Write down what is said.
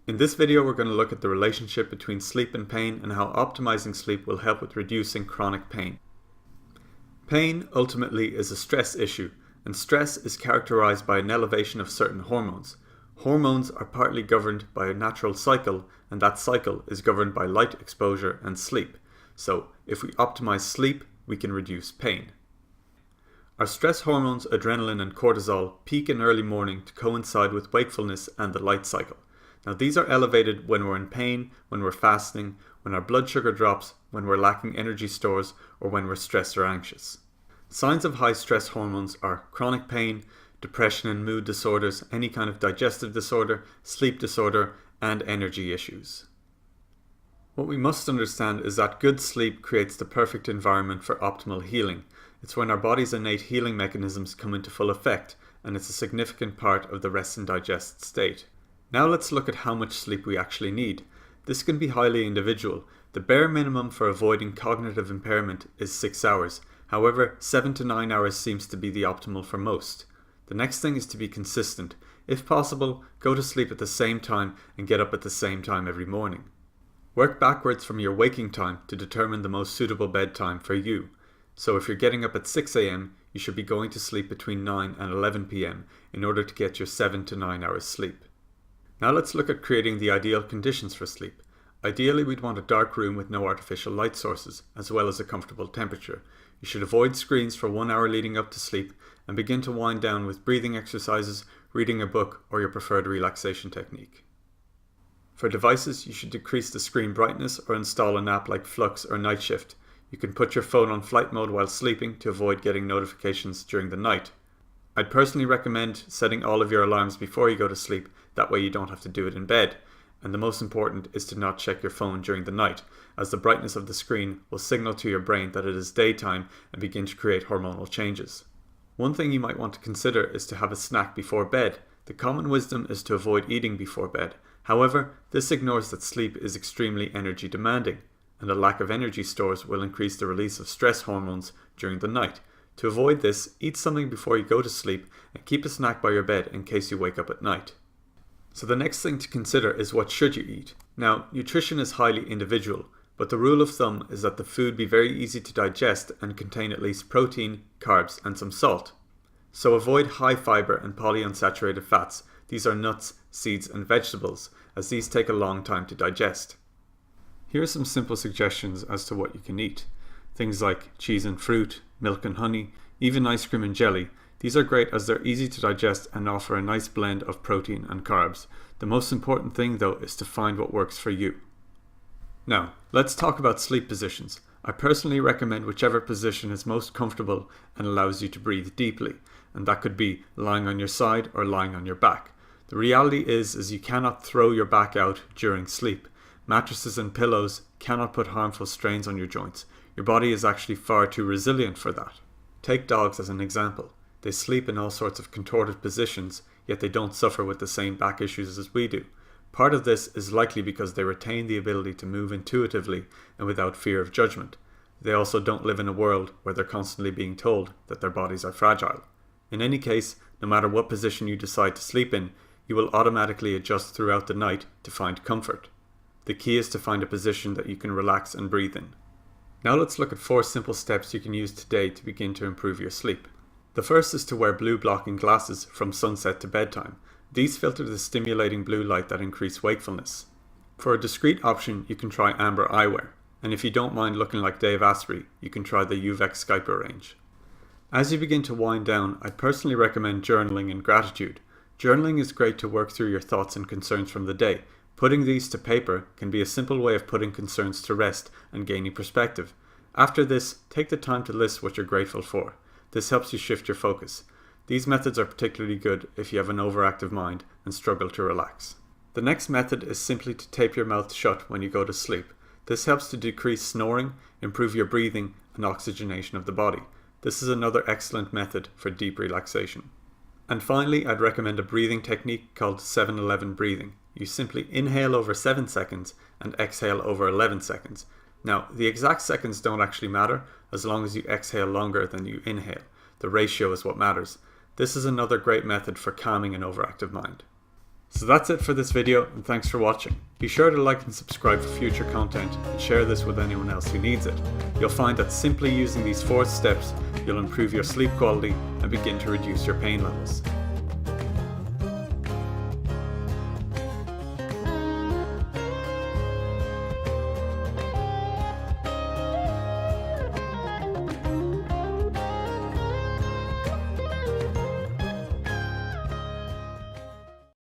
In this video, we're going to look at the relationship between sleep and pain and how optimizing sleep will help with reducing chronic pain. Pain ultimately is a stress issue, and stress is characterized by an elevation of certain hormones. Hormones are partly governed by a natural cycle, and that cycle is governed by light exposure and sleep. So, if we optimize sleep, we can reduce pain. Our stress hormones, adrenaline and cortisol, peak in early morning to coincide with wakefulness and the light cycle. Now, these are elevated when we're in pain, when we're fasting, when our blood sugar drops, when we're lacking energy stores, or when we're stressed or anxious. Signs of high stress hormones are chronic pain, depression and mood disorders, any kind of digestive disorder, sleep disorder, and energy issues. What we must understand is that good sleep creates the perfect environment for optimal healing. It's when our body's innate healing mechanisms come into full effect, and it's a significant part of the rest and digest state. Now let's look at how much sleep we actually need. This can be highly individual. The bare minimum for avoiding cognitive impairment is 6 hours. However, 7 to 9 hours seems to be the optimal for most. The next thing is to be consistent. If possible, go to sleep at the same time and get up at the same time every morning. Work backwards from your waking time to determine the most suitable bedtime for you. So if you're getting up at 6 a.m., you should be going to sleep between 9 and 11 p.m. in order to get your 7 to 9 hours sleep. Now let's look at creating the ideal conditions for sleep. Ideally, we'd want a dark room with no artificial light sources, as well as a comfortable temperature. You should avoid screens for 1 hour leading up to sleep and begin to wind down with breathing exercises, reading a book, or your preferred relaxation technique. For devices, you should decrease the screen brightness or install an app like Flux or Night Shift. You can put your phone on flight mode while sleeping to avoid getting notifications during the night. I'd personally recommend setting all of your alarms before you go to sleep, that way you don't have to do it in bed. And the most important is to not check your phone during the night, as the brightness of the screen will signal to your brain that it is daytime and begin to create hormonal changes. One thing you might want to consider is to have a snack before bed. The common wisdom is to avoid eating before bed. However, this ignores that sleep is extremely energy demanding, and a lack of energy stores will increase the release of stress hormones during the night. To avoid this, eat something before you go to sleep and keep a snack by your bed in case you wake up at night. So the next thing to consider is what should you eat. Now, nutrition is highly individual, but the rule of thumb is that the food be very easy to digest and contain at least protein, carbs, and some salt. So avoid high fiber and polyunsaturated fats. These are nuts, seeds, and vegetables, as these take a long time to digest. Here are some simple suggestions as to what you can eat. Things like cheese and fruit, milk and honey, even ice cream and jelly. These are great as they're easy to digest and offer a nice blend of protein and carbs. The most important thing though is to find what works for you. Now, let's talk about sleep positions. I personally recommend whichever position is most comfortable and allows you to breathe deeply, and that could be lying on your side or lying on your back. The reality is you cannot throw your back out during sleep. Mattresses and pillows cannot put harmful strains on your joints. Your body is actually far too resilient for that. Take dogs as an example. They sleep in all sorts of contorted positions, yet they don't suffer with the same back issues as we do. Part of this is likely because they retain the ability to move intuitively and without fear of judgment. They also don't live in a world where they're constantly being told that their bodies are fragile. In any case, no matter what position you decide to sleep in, you will automatically adjust throughout the night to find comfort. The key is to find a position that you can relax and breathe in. Now let's look at 4 simple steps you can use today to begin to improve your sleep. The first is to wear blue blocking glasses from sunset to bedtime. These filter the stimulating blue light that increase wakefulness. For a discreet option, you can try amber eyewear. And if you don't mind looking like Dave Asprey, you can try the Uvex Skyper range. As you begin to wind down, I'd personally recommend journaling and gratitude. Journaling is great to work through your thoughts and concerns from the day. Putting these to paper can be a simple way of putting concerns to rest and gaining perspective. After this, take the time to list what you're grateful for. This helps you shift your focus. These methods are particularly good if you have an overactive mind and struggle to relax. The next method is simply to tape your mouth shut when you go to sleep. This helps to decrease snoring, improve your breathing, and oxygenation of the body. This is another excellent method for deep relaxation. And finally, I'd recommend a breathing technique called 7-11 breathing. You simply inhale over 7 seconds and exhale over 11 seconds. Now, the exact seconds don't actually matter as long as you exhale longer than you inhale. The ratio is what matters. This is another great method for calming an overactive mind. So that's it for this video, and thanks for watching. Be sure to like and subscribe for future content and share this with anyone else who needs it. You'll find that simply using these 4 steps, you'll improve your sleep quality and begin to reduce your pain levels.